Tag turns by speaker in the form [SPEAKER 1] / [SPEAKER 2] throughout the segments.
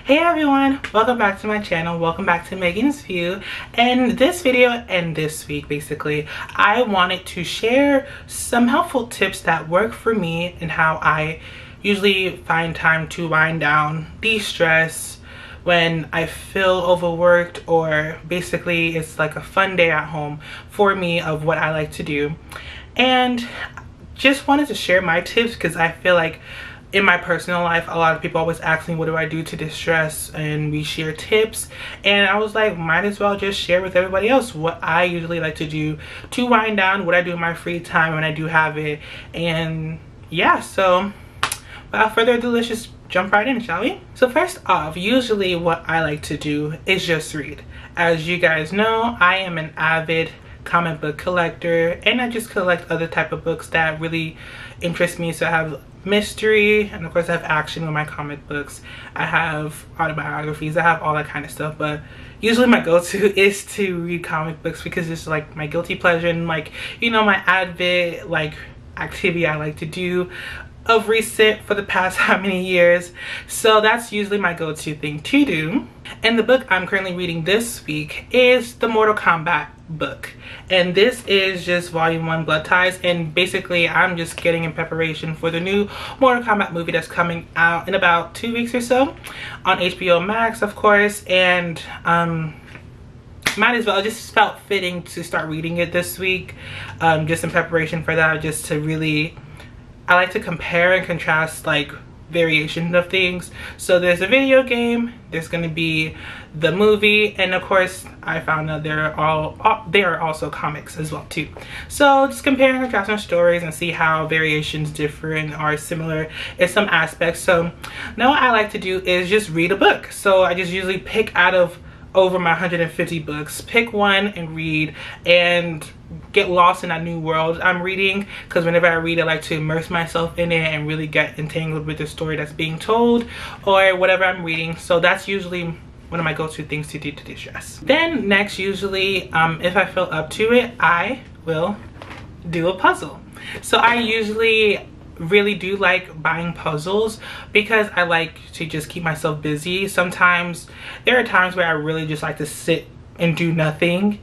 [SPEAKER 1] Hey everyone, welcome back to my channel. Welcome back to Megan's View. And this video and this week basically, I wanted to share some helpful tips that work for me and how I usually find time to wind down, de-stress when I feel overworked, or basically it's like a fun day at home for me of what I like to do. And just wanted to share my tips because I feel like in my personal life, a lot of people always ask me what do I do to distress, and we share tips, and I was like, might as well just share with everybody else what I usually like to do to wind down, what I do in my free time when I do have it. And yeah, so without further ado, let's just jump right in, shall we? So first off, usually what I like to do is just read. As you guys know, I am an avid comic book collector, and I just collect other type of books that really interest me. So I have mystery, and of course I have action with my comic books. I have autobiographies, I have all that kind of stuff, but usually my go-to is to read comic books because it's like my guilty pleasure and, like, you know, my avid like activity I like to do of recent for the past how many years. So that's usually my go-to thing to do. And the book I'm currently reading this week is the Mortal Kombat book, and this is just volume 1, Blood Ties, and basically I'm just getting in preparation for the new Mortal Kombat movie that's coming out in about 2 weeks or so on HBO Max, of course. And might as well, it just felt fitting to start reading it this week, just in preparation for that, just to really, I like to compare and contrast like variations of things. So there's a video game, there's going to be the movie, and of course I found out there are also comics as well too. So just compare and contrast our stories and see how variations differ and are similar in some aspects. So now what I like to do is just read a book. So I just usually pick out of over my 150 books, pick one and read and get lost in that new world I'm reading, because whenever I read I like to immerse myself in it and really get entangled with the story that's being told or whatever I'm reading. So that's usually one of my go-to things to do to de-stress. Then next, usually if I feel up to it, I will do a puzzle. So I usually really do like buying puzzles because I like to just keep myself busy. Sometimes there are times where I really just like to sit and do nothing,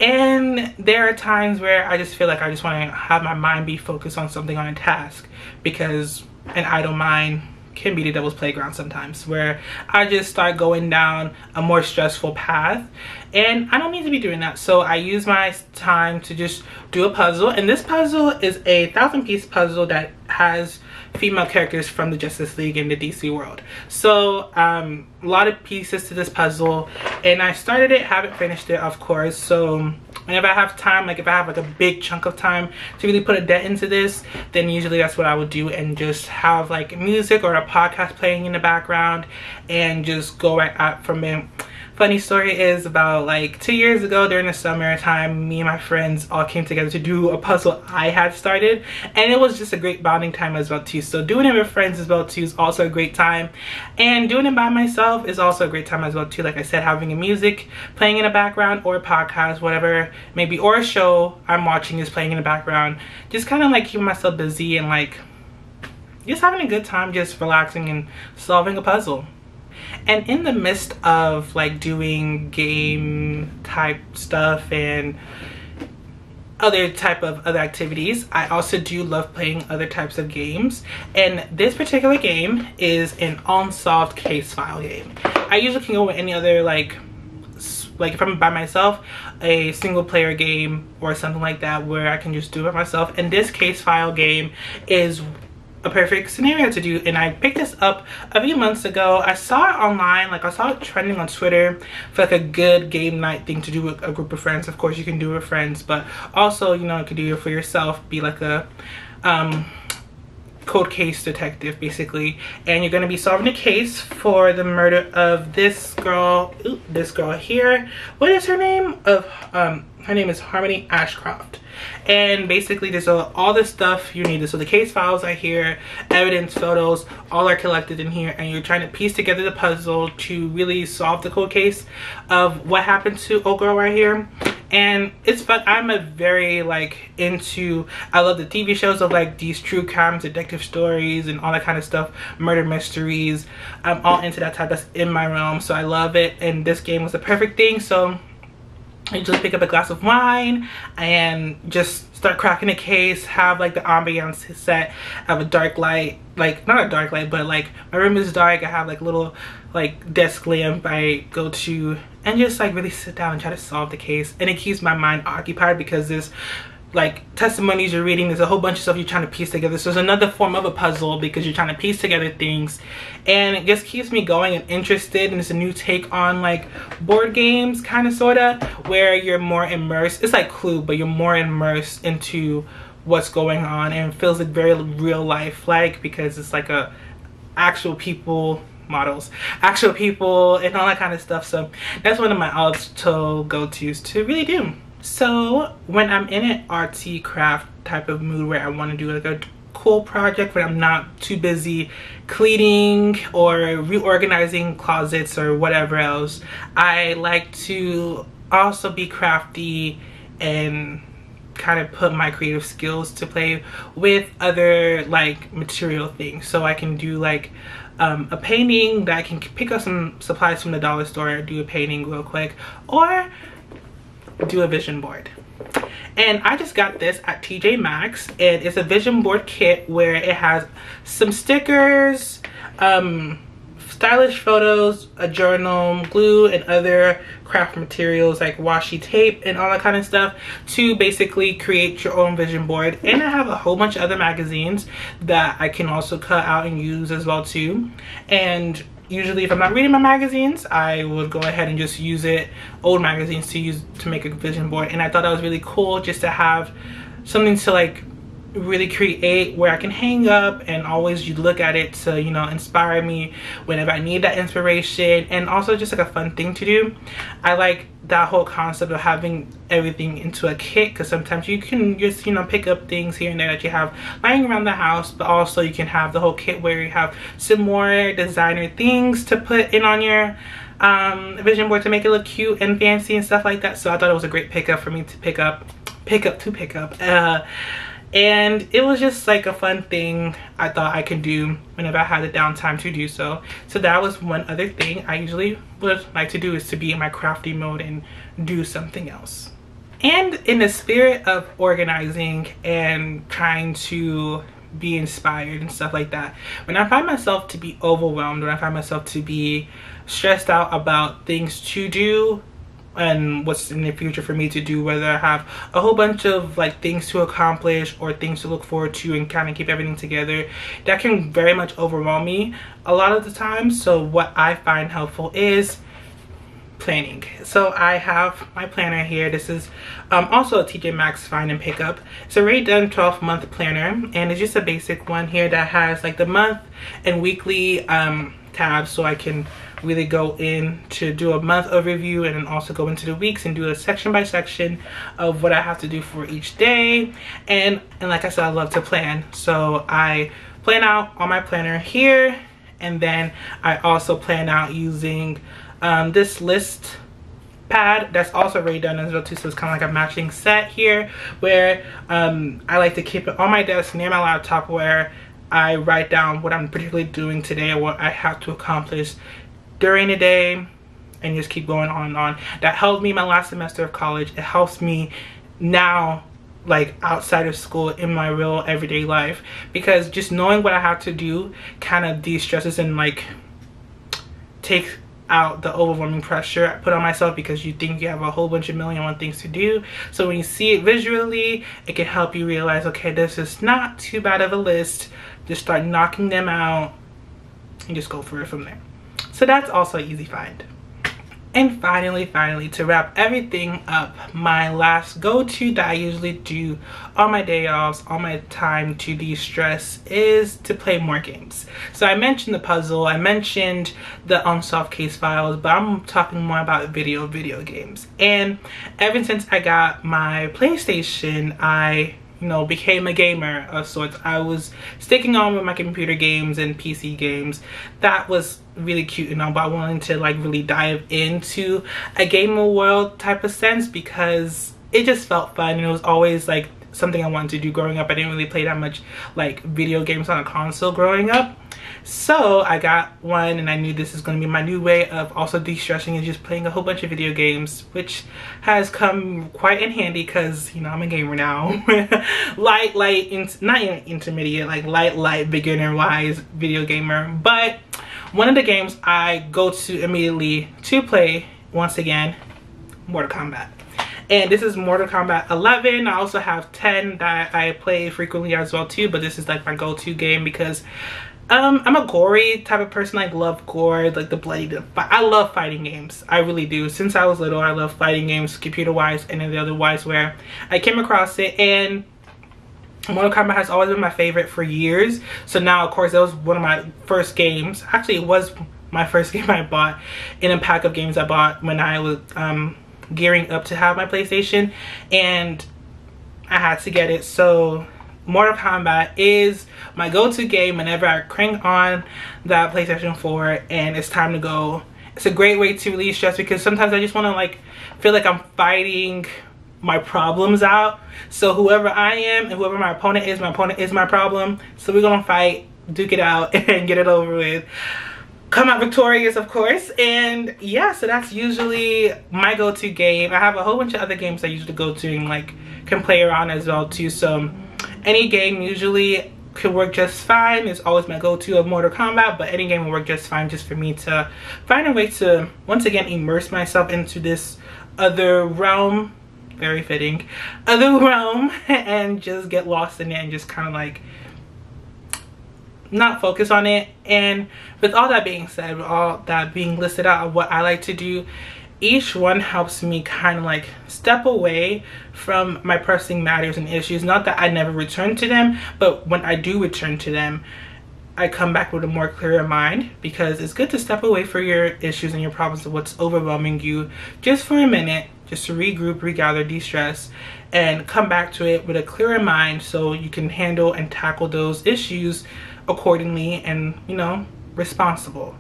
[SPEAKER 1] and there are times where I just feel like I just want to have my mind be focused on something, on a task, because an idle mind can be the devil's playground sometimes, where I just start going down a more stressful path, and I don't need to be doing that. So I use my time to just do a puzzle, and this puzzle is a 1,000-piece puzzle that has female characters from the Justice League in the DC world. So a lot of pieces to this puzzle, and I started it, haven't finished it, of course. So whenever I have time, like if I have like a big chunk of time to really put a dent into this, then usually that's what I would do, and just have like music or a podcast playing in the background and just go right out from it. Funny story is, about like 2 years ago during the summertime, me and my friends all came together to do a puzzle I had started, and it was just a great bonding time as well too. So doing it with friends as well too is also a great time, and doing it by myself is also a great time as well too. Like I said, having a music playing in the background, or a podcast, whatever maybe, or a show I'm watching is playing in the background, just kind of like keeping myself busy and like just having a good time, just relaxing and solving a puzzle. And in the midst of like doing game type stuff and other activities, I also do love playing other types of games, and this particular game is an unsolved case file game. I usually can go with any other like if I'm by myself, a single player game or something like that where I can just do it myself, and this case file game is a perfect scenario to do. And I picked this up a few months ago. I saw it online, like I saw it trending on Twitter for like a good game night thing to do with a group of friends. Of course you can do it with friends, but also, you know, you can do it for yourself, be like a cold case detective basically, and you're going to be solving a case for the murder of this girl here. What is her name? Her name is Harmony Ashcroft. And basically there's all this stuff you need. So the case files are here, evidence, photos, all are collected in here, and you're trying to piece together the puzzle to really solve the cold case of what happened to old girl right here. and it's fun. I'm a very like into, I love the TV shows of like these true crime detective stories and all that kind of stuff, murder mysteries. I'm all into that type. That's in my realm, so I love it, and this game was the perfect thing. So you just pick up a glass of wine and just start cracking a case, have like the ambiance set, have a dark light, like not a dark light, but like my room is dark. I have like little like desk lamp I go to, and just like really sit down and try to solve the case. And it keeps my mind occupied because there's like testimonies you're reading, there's a whole bunch of stuff you're trying to piece together. So it's another form of a puzzle because you're trying to piece together things, and it just keeps me going and interested. And it's a new take on like board games, kind of sorta, where you're more immersed. It's like Clue, but you're more immersed into what's going on, and it feels like very real life like, because it's like a actual people models, actual people, and all that kind of stuff. So that's one of my auto go-tos to really do. So when I'm in an artsy craft type of mood where I want to do like a cool project, but I'm not too busy cleaning or reorganizing closets or whatever else, I like to also be crafty and kind of put my creative skills to play with other like material things. So I can do like a painting that I can pick up some supplies from the dollar store, do a painting real quick, or do a vision board. And I just got this at TJ Maxx, and it's a vision board kit where it has some stickers, stylish photos, a journal, glue, and other craft materials like washi tape and all that kind of stuff to basically create your own vision board. And I have a whole bunch of other magazines that I can also cut out and use as well too. And usually if I'm not reading my magazines, I would go ahead and just use old magazines to use to make a vision board. And I thought that was really cool, just to have something to like really create where I can hang up and always you look at it to, you know, inspire me whenever I need that inspiration, and also just like a fun thing to do. I like that whole concept of having everything into a kit, because sometimes you can just, you know, pick up things here and there that you have lying around the house, but also you can have the whole kit where you have some more designer things to put in on your vision board to make it look cute and fancy and stuff like that. So I thought it was a great pickup for me to pick up. And it was just like a fun thing I thought I could do whenever I had the downtime to do so. So that was one other thing I usually would like to do, is to be in my crafty mode and do something else. And in the spirit of organizing and trying to be inspired and stuff like that, when I find myself to be overwhelmed, when I find myself to be stressed out about things to do and what's in the future for me to do, whether I have a whole bunch of like things to accomplish or things to look forward to and kind of keep everything together, that can very much overwhelm me a lot of the time. So what I find helpful is planning. So I have my planner here. This is also a TJ Maxx find and pick up. It's already done 12-month planner, and it's just a basic one here that has like the month and weekly tabs, so I can really go in to do a month overview and then also go into the weeks and do a section by section of what I have to do for each day. And like I said, I love to plan, so I plan out on my planner here, and then I also plan out using this list pad that's also already done as well too. So it's kind of like a matching set here, where I like to keep it on my desk near my laptop, where I write down what I'm particularly doing today or what I have to accomplish during the day, and just keep going on and on. That helped me my last semester of college. It helps me now, like outside of school, in my real everyday life, because just knowing what I have to do kind of de-stresses and like takes out the overwhelming pressure I put on myself, because you think you have a whole bunch of million and one things to do. So when you see it visually, it can help you realize, okay, this is not too bad of a list. Just start knocking them out and just go for it from there. So that's also an easy find. And finally, to wrap everything up, my last go-to that I usually do on my day offs, on my time to de-stress, is to play more games. So I mentioned the puzzle, I mentioned the unsolved case files, but I'm talking more about video games. And ever since I got my PlayStation, I became a gamer of sorts. I was sticking on with my computer games and PC games. That was really cute and all, but I wanted to like really dive into a gamer world type of sense, because it just felt fun, and it was always like something I wanted to do growing up. I didn't really play that much like video games on a console growing up. So I got one, and I knew this is going to be my new way of also de-stressing, and just playing a whole bunch of video games, which has come quite in handy because, you know, I'm a gamer now. Not intermediate, like light beginner wise video gamer. But one of the games I go to immediately to play, once again, Mortal Kombat. And this is Mortal Kombat 11. I also have 10 that I play frequently as well too, but this is like my go-to game because I'm a gory type of person. I love gore, like the bloody, I love fighting games. I really do. Since I was little, I love fighting games, computer-wise and the otherwise, where I came across it, and Mortal Kombat has always been my favorite for years. So now, of course, that was one of my first games. Actually, it was my first game I bought in a pack of games I bought when I was gearing up to have my PlayStation, and I had to get it. So Mortal Kombat is my go-to game whenever I crank on that PlayStation 4 and it's time to go. It's a great way to release stress because sometimes I just want to like feel like I'm fighting my problems out. So whoever I am and whoever my opponent is my problem. So we're gonna fight, duke it out, and get it over with. Come out victorious, of course. And yeah, so that's usually my go-to game. I have a whole bunch of other games I usually go to and like can play around as well too. So any game usually could work just fine. It's always my go-to of Mortal Kombat, but any game will work just fine just for me to find a way to once again immerse myself into this other realm, very fitting, other realm, and just get lost in it and just kind of like not focus on it. And with all that being said, with all that being listed out of what I like to do, each one helps me kind of like step away from my pressing matters and issues. Not that I never return to them, but when I do return to them, I come back with a more clearer mind, because it's good to step away from your issues and your problems of what's overwhelming you just for a minute, just to regroup, regather, de-stress, and come back to it with a clearer mind so you can handle and tackle those issues accordingly and, you know, responsibly.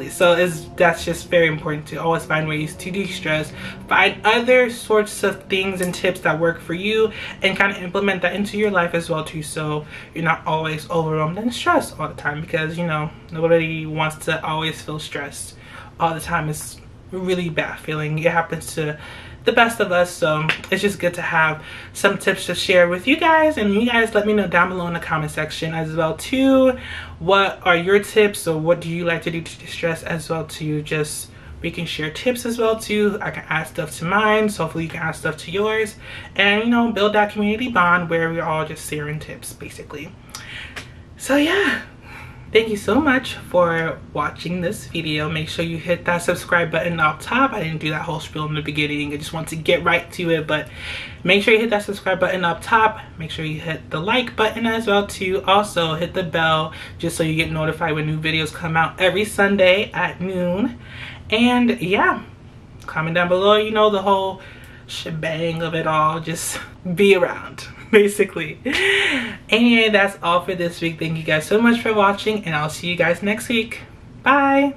[SPEAKER 1] So that's just very important to always find ways to de-stress, find other sorts of things and tips that work for you, and kind of implement that into your life as well too, so you're not always overwhelmed and stressed all the time, because, you know, nobody wants to always feel stressed all the time. It's a really bad feeling. It happens to the best of us, so it's just good to have some tips to share with you guys. And you guys let me know down below in the comment section as well too, what are your tips, or what do you like to do to distress as well too. Just we can share tips as well too. I can add stuff to mine, so hopefully you can add stuff to yours, and, you know, build that community bond where we're all just sharing tips basically. So yeah, thank you so much for watching this video. Make sure you hit that subscribe button up top. I didn't do that whole spiel in the beginning. I just want to get right to it, but make sure you hit that subscribe button up top. Make sure you hit the like button as well too. Also hit the bell just so you get notified when new videos come out every Sunday at noon. And yeah, comment down below, you know, the whole shebang of it all. Just be around basically. Anyway, that's all for this week. Thank you guys so much for watching, and I'll see you guys next week. Bye.